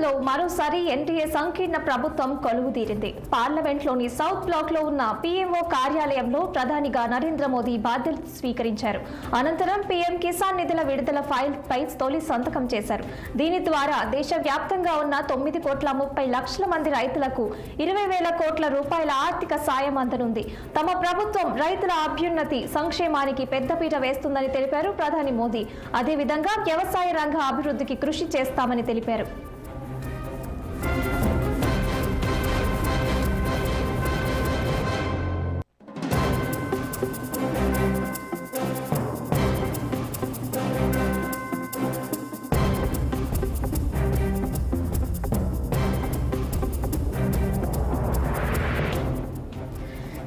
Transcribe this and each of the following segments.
కేంద్రంలో మరోసారి ఎన్డీఏ సంకీర్ణ ప్రభుత్వం కొలువుదీరింది. పార్లమెంట్లోని సౌత్ బ్లాక్ లో ఉన్న పీఎంఓ కార్యాలయంలో ప్రధానిగా నరేంద్ర మోదీ బాధ్యతలు స్వీకరించారు. అనంతరం పీఎం కిసాన్ నిధుల విడుదల ఫైల్ పై తొలి సంతకం చేశారు. దీని ద్వారా దేశవ్యాప్తంగా ఉన్న 9,30,00,000 మంది రైతులకు 20,000 కోట్ల రూపాయల ఆర్థిక సాయం అందనుంది. తమ ప్రభుత్వం రైతుల అభ్యున్నతి, సంక్షేమానికి పెద్దపీట వేస్తుందని తెలిపారు ప్రధాని మోదీ. అదేవిధంగా వ్యవసాయ రంగ అభివృద్ధికి కృషి చేస్తామని తెలిపారు.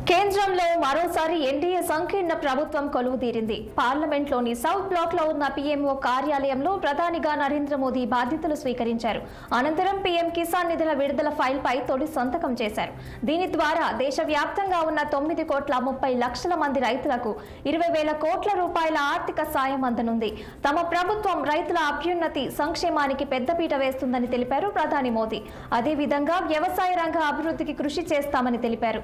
కేంద్రంలో మరోసారి ఎన్డీఏ సంకీర్ణ ప్రభుత్వం కొలువుదీరింది. పార్లమెంట్లోని సౌత్ బ్లాక్ లో ఉన్న పీఎంఓ కార్యాలయంలో ప్రధానిగా నరేంద్ర మోదీ బాధ్యతలు స్వీకరించారు. అనంతరం పీఎం కిసాన్ నిధుల విడుదల ఫైల్ పై తొలి సంతకం చేశారు. దీని ద్వారా దేశవ్యాప్తంగా ఉన్న 9,30,00,000 మంది రైతులకు 20,000 కోట్ల రూపాయల ఆర్థిక సాయం అందనుంది. తమ ప్రభుత్వం రైతుల అభ్యున్నతి, సంక్షేమానికి పెద్దపీట వేస్తుందని తెలిపారు ప్రధాని మోదీ. అదేవిధంగా వ్యవసాయ రంగ అభివృద్ధికి కృషి చేస్తామని తెలిపారు.